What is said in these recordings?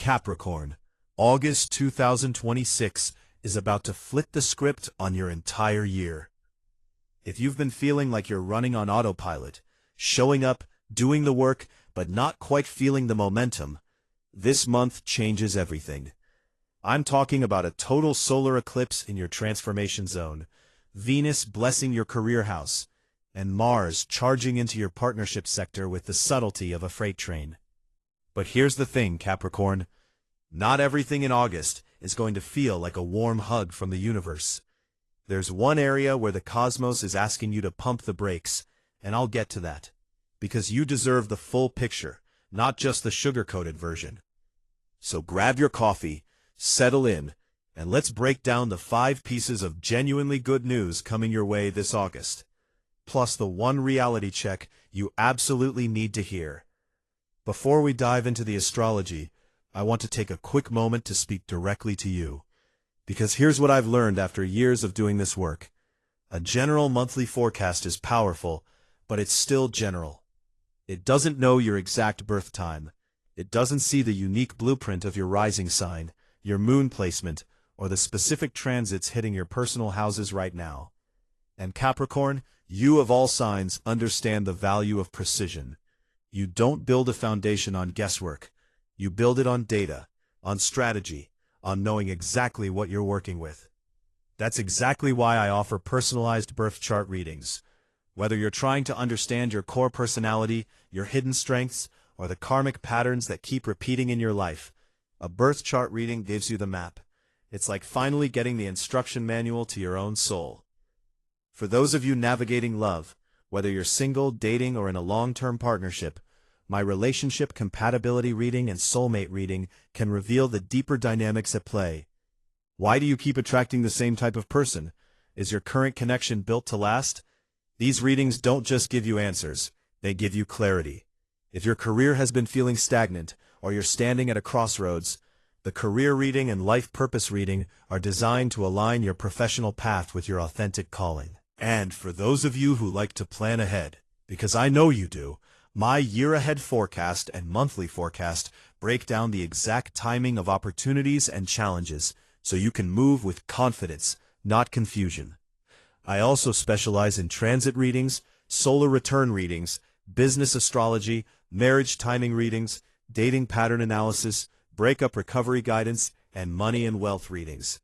Capricorn, August 2026 is about to flip the script on your entire year. If you've been feeling like you're running on autopilot, showing up, doing the work, but not quite feeling the momentum, this month changes everything. I'm talking about a total solar eclipse in your transformation zone, Venus blessing your career house, and Mars charging into your partnership sector with the subtlety of a freight train. But here's the thing, Capricorn. Not everything in August is going to feel like a warm hug from the universe. There's one area where the cosmos is asking you to pump the brakes, and I'll get to that. Because you deserve the full picture, not just the sugar-coated version. So grab your coffee, settle in, and let's break down the 5 pieces of genuinely good news coming your way this August. Plus the one reality check you absolutely need to hear. Before we dive into the astrology, I want to take a quick moment to speak directly to you. Because here's what I've learned after years of doing this work. A general monthly forecast is powerful, but it's still general. It doesn't know your exact birth time. It doesn't see the unique blueprint of your rising sign, your moon placement, or the specific transits hitting your personal houses right now. And Capricorn, you of all signs understand the value of precision. You don't build a foundation on guesswork. You build it on data, on strategy, on knowing exactly what you're working with. That's exactly why I offer personalized birth chart readings. Whether you're trying to understand your core personality, your hidden strengths, or the karmic patterns that keep repeating in your life, a birth chart reading gives you the map. It's like finally getting the instruction manual to your own soul. For those of you navigating love, whether you're single, dating, or in a long-term partnership, my relationship compatibility reading and soulmate reading can reveal the deeper dynamics at play. Why do you keep attracting the same type of person? Is your current connection built to last? These readings don't just give you answers, they give you clarity. If your career has been feeling stagnant, or you're standing at a crossroads, the career reading and life purpose reading are designed to align your professional path with your authentic calling. And for those of you who like to plan ahead, because I know you do, my year-ahead forecast and monthly forecast break down the exact timing of opportunities and challenges so you can move with confidence, not confusion. I also specialize in transit readings, solar return readings, business astrology, marriage timing readings, dating pattern analysis, breakup recovery guidance, and money and wealth readings.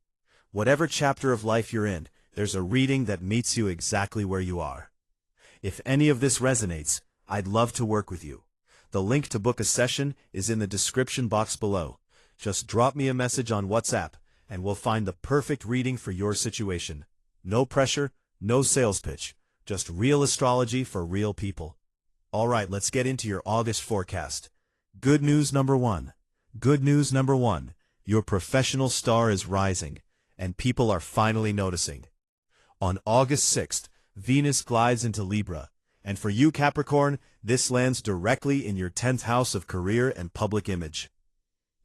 Whatever chapter of life you're in, there's a reading that meets you exactly where you are. If any of this resonates, I'd love to work with you. The link to book a session is in the description box below. Just drop me a message on WhatsApp, and we'll find the perfect reading for your situation. No pressure, no sales pitch, just real astrology for real people. All right, let's get into your August forecast. Good news number 1. Good news number 1. Your professional star is rising, and people are finally noticing. On August 6th, Venus glides into Libra, and for you, Capricorn, this lands directly in your 10th house of career and public image.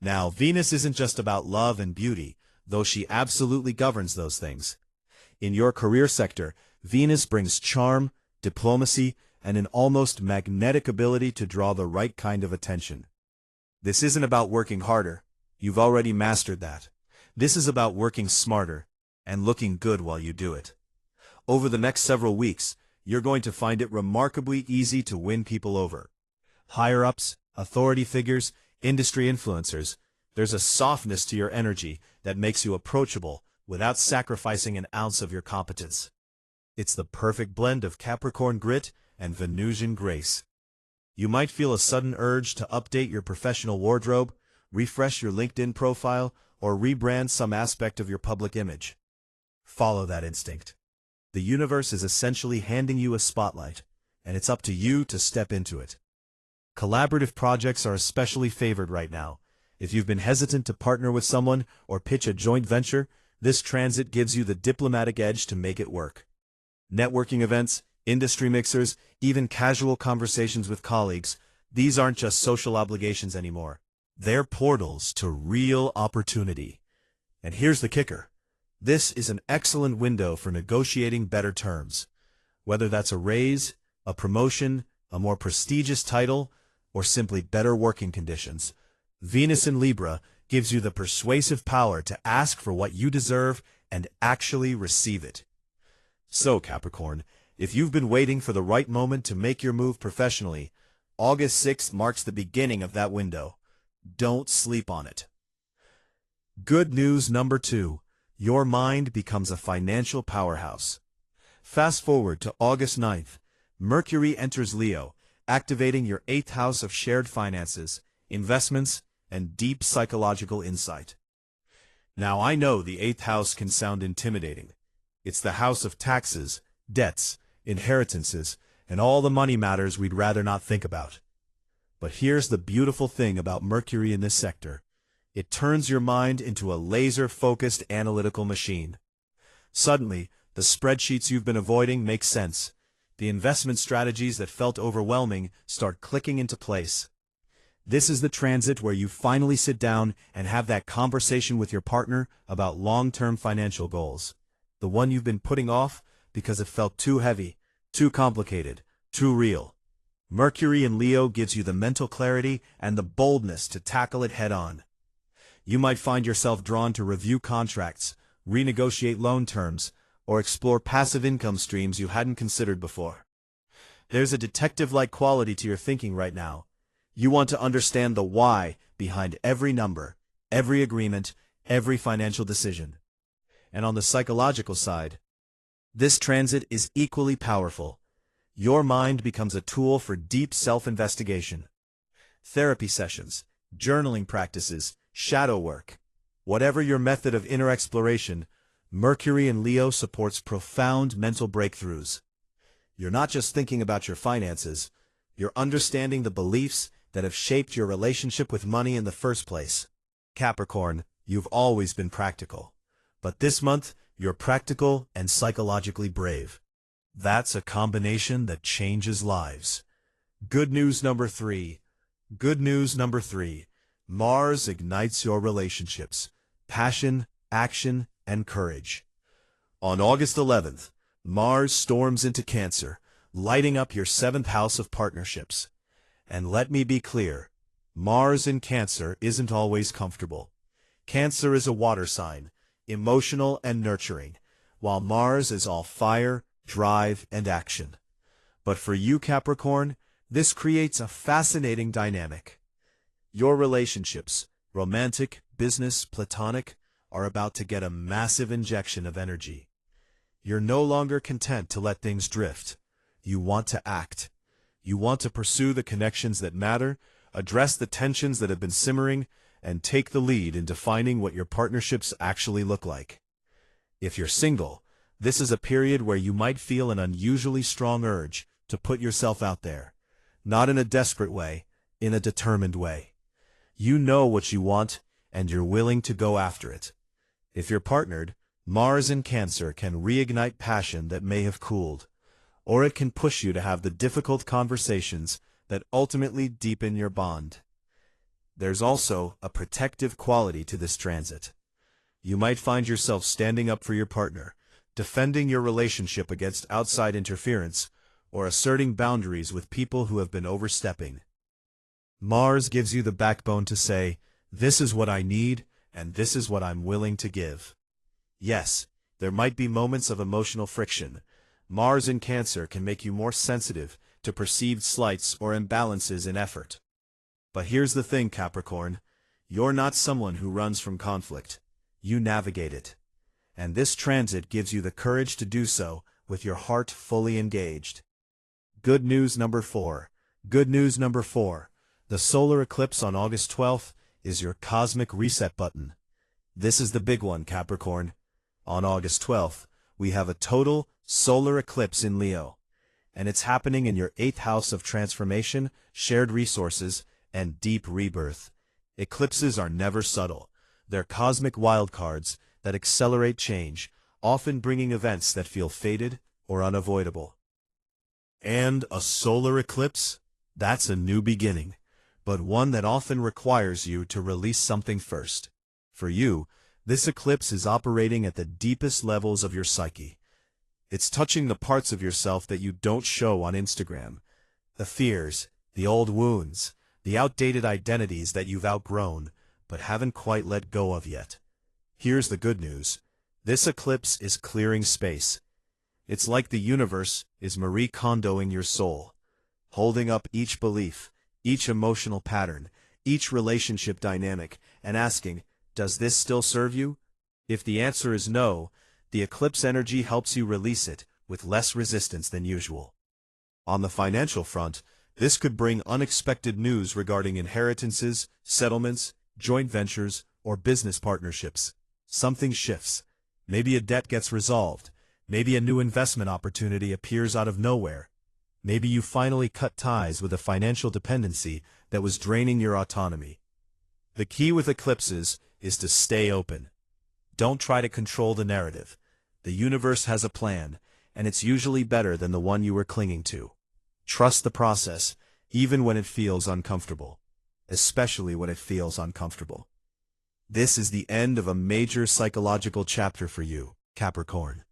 Now, Venus isn't just about love and beauty, though she absolutely governs those things. In your career sector, Venus brings charm, diplomacy, and an almost magnetic ability to draw the right kind of attention. This isn't about working harder. You've already mastered that. This is about working smarter and looking good while you do it. Over the next several weeks, you're going to find it remarkably easy to win people over. Higher-ups, authority figures, industry influencers, there's a softness to your energy that makes you approachable without sacrificing an ounce of your competence. It's the perfect blend of Capricorn grit and Venusian grace. You might feel a sudden urge to update your professional wardrobe, refresh your LinkedIn profile, or rebrand some aspect of your public image. Follow that instinct. The universe is essentially handing you a spotlight, and it's up to you to step into it. Collaborative projects are especially favored right now. If you've been hesitant to partner with someone or pitch a joint venture, this transit gives you the diplomatic edge to make it work. Networking events, industry mixers, even casual conversations with colleagues, these aren't just social obligations anymore. They're portals to real opportunity. And here's the kicker. This is an excellent window for negotiating better terms. Whether that's a raise, a promotion, a more prestigious title, or simply better working conditions, Venus in Libra gives you the persuasive power to ask for what you deserve and actually receive it. So, Capricorn, if you've been waiting for the right moment to make your move professionally, August 6th marks the beginning of that window. Don't sleep on it. Good news number 2. Your mind becomes a financial powerhouse. Fast forward to August 9th. Mercury enters Leo, activating your 8th house of shared finances, investments, and deep psychological insight. Now I know the 8th house can sound intimidating. It's the house of taxes, debts, inheritances, and all the money matters we'd rather not think about. But here's the beautiful thing about Mercury in this sector. It turns your mind into a laser-focused analytical machine. Suddenly, the spreadsheets you've been avoiding make sense. The investment strategies that felt overwhelming start clicking into place. This is the transit where you finally sit down and have that conversation with your partner about long-term financial goals. The one you've been putting off because it felt too heavy, too complicated, too real. Mercury in Leo gives you the mental clarity and the boldness to tackle it head-on. You might find yourself drawn to review contracts, renegotiate loan terms, or explore passive income streams you hadn't considered before. There's a detective-like quality to your thinking right now. You want to understand the why behind every number, every agreement, every financial decision. And on the psychological side, this transit is equally powerful. Your mind becomes a tool for deep self-investigation. Therapy sessions, journaling practices, shadow work. Whatever your method of inner exploration, Mercury in Leo supports profound mental breakthroughs. You're not just thinking about your finances, you're understanding the beliefs that have shaped your relationship with money in the first place. Capricorn, you've always been practical. But this month, you're practical and psychologically brave. That's a combination that changes lives. Good news number 3. Good news number 3. Mars ignites your relationships, passion, action, and courage. On August 11th, Mars storms into Cancer, lighting up your 7th house of partnerships. And let me be clear, Mars in Cancer isn't always comfortable. Cancer is a water sign, emotional and nurturing, while Mars is all fire, drive, and action. But for you, Capricorn, this creates a fascinating dynamic. Your relationships, romantic, business, platonic, are about to get a massive injection of energy. You're no longer content to let things drift. You want to act. You want to pursue the connections that matter, address the tensions that have been simmering, and take the lead in defining what your partnerships actually look like. If you're single, this is a period where you might feel an unusually strong urge to put yourself out there. Not in a desperate way, in a determined way. You know what you want, and you're willing to go after it. If you're partnered, Mars in Cancer can reignite passion that may have cooled, or it can push you to have the difficult conversations that ultimately deepen your bond. There's also a protective quality to this transit. You might find yourself standing up for your partner, defending your relationship against outside interference, or asserting boundaries with people who have been overstepping. Mars gives you the backbone to say, "This is what I need, and this is what I'm willing to give." Yes, there might be moments of emotional friction. Mars in Cancer can make you more sensitive to perceived slights or imbalances in effort. But here's the thing, Capricorn. You're not someone who runs from conflict. You navigate it. And this transit gives you the courage to do so with your heart fully engaged. Good news number 4. Good news number 4. The solar eclipse on August 12th is your cosmic reset button. This is the big one, Capricorn. On August 12th, we have a total solar eclipse in Leo, and it's happening in your 8th house of transformation, shared resources, and deep rebirth. Eclipses are never subtle. They're cosmic wildcards that accelerate change, often bringing events that feel fated or unavoidable. And a solar eclipse? That's a new beginning, but one that often requires you to release something first. For you, this eclipse is operating at the deepest levels of your psyche. It's touching the parts of yourself that you don't show on Instagram. The fears, the old wounds, the outdated identities that you've outgrown but haven't quite let go of yet. Here's the good news. This eclipse is clearing space. It's like the universe is Marie Kondoing your soul, holding up each belief, each emotional pattern, each relationship dynamic, and asking, does this still serve you? If the answer is no, the eclipse energy helps you release it with less resistance than usual. On the financial front, this could bring unexpected news regarding inheritances, settlements, joint ventures, or business partnerships. Something shifts. Maybe a debt gets resolved. Maybe a new investment opportunity appears out of nowhere. Maybe you finally cut ties with a financial dependency that was draining your autonomy. The key with eclipses is to stay open. Don't try to control the narrative. The universe has a plan, and it's usually better than the one you were clinging to. Trust the process, even when it feels uncomfortable. Especially when it feels uncomfortable. This is the end of a major psychological chapter for you, Capricorn.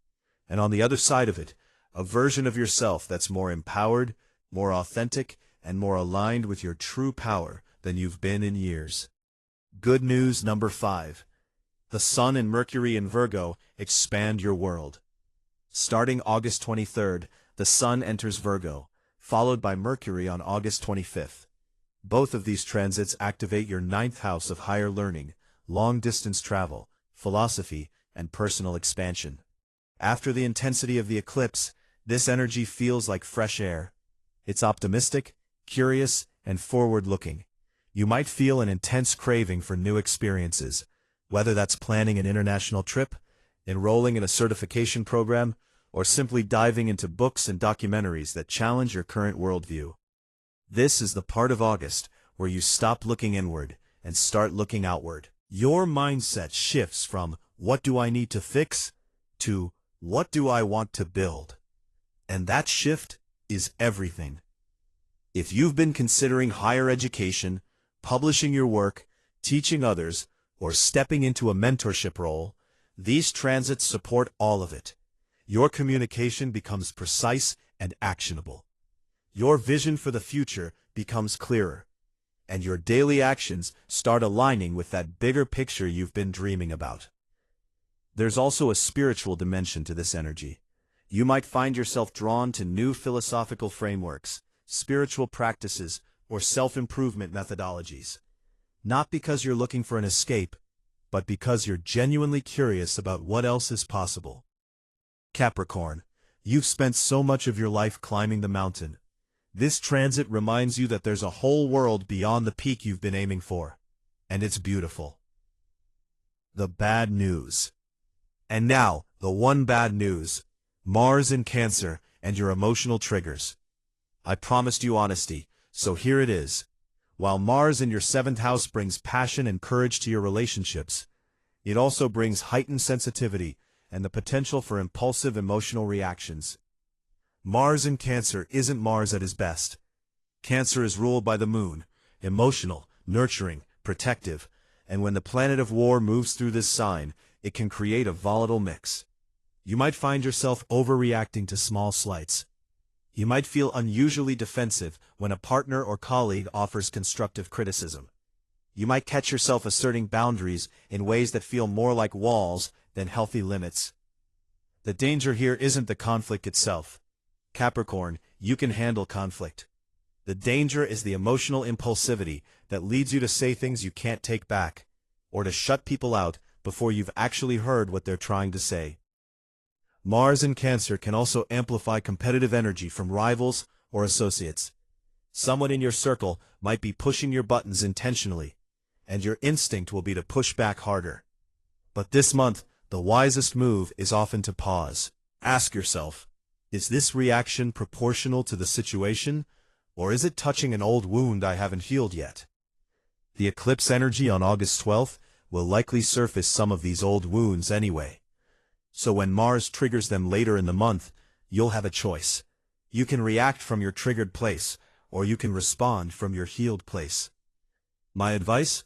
And on the other side of it, a version of yourself that's more empowered, more authentic, and more aligned with your true power than you've been in years. Good news number 5. The Sun and Mercury in Virgo expand your world. Starting August 23rd, the Sun enters Virgo, followed by Mercury on August 25th. Both of these transits activate your 9th house of higher learning, long-distance travel, philosophy, and personal expansion. After the intensity of the eclipse, this energy feels like fresh air. It's optimistic, curious, and forward-looking. You might feel an intense craving for new experiences, whether that's planning an international trip, enrolling in a certification program, or simply diving into books and documentaries that challenge your current worldview. This is the part of August where you stop looking inward and start looking outward. Your mindset shifts from, what do I need to fix, to, what do I want to build? And that shift is everything. If you've been considering higher education, publishing your work, teaching others, or stepping into a mentorship role, these transits support all of it. Your communication becomes precise and actionable. Your vision for the future becomes clearer, and your daily actions start aligning with that bigger picture you've been dreaming about. There's also a spiritual dimension to this energy. You might find yourself drawn to new philosophical frameworks, spiritual practices, or self-improvement methodologies. Not because you're looking for an escape, but because you're genuinely curious about what else is possible. Capricorn, you've spent so much of your life climbing the mountain. This transit reminds you that there's a whole world beyond the peak you've been aiming for. And it's beautiful. The bad news. And now, the one bad news. Mars in Cancer and your emotional triggers. I promised you honesty, so here it is. While Mars in your 7th house brings passion and courage to your relationships, it also brings heightened sensitivity and the potential for impulsive emotional reactions. Mars in Cancer isn't Mars at his best. Cancer is ruled by the moon, emotional, nurturing, protective, and when the planet of war moves through this sign, it can create a volatile mix. You might find yourself overreacting to small slights. You might feel unusually defensive when a partner or colleague offers constructive criticism. You might catch yourself asserting boundaries in ways that feel more like walls than healthy limits. The danger here isn't the conflict itself. Capricorn, you can handle conflict. The danger is the emotional impulsivity that leads you to say things you can't take back, or to shut people out before you've actually heard what they're trying to say. Mars in Cancer can also amplify competitive energy from rivals or associates. Someone in your circle might be pushing your buttons intentionally, and your instinct will be to push back harder. But this month, the wisest move is often to pause. Ask yourself, is this reaction proportional to the situation, or is it touching an old wound I haven't healed yet? The eclipse energy on August 12th will likely surface some of these old wounds anyway. So when Mars triggers them later in the month, you'll have a choice. You can react from your triggered place, or you can respond from your healed place. My advice?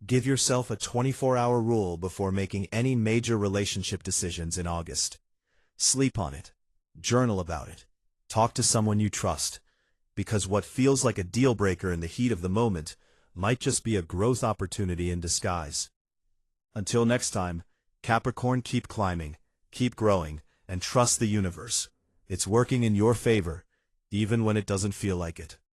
Give yourself a 24-hour rule before making any major relationship decisions in August. Sleep on it. Journal about it. Talk to someone you trust. because what feels like a deal-breaker in the heat of the moment might just be a growth opportunity in disguise. Until next time, Capricorn, keep climbing, keep growing, and trust the universe. It's working in your favor, even when it doesn't feel like it.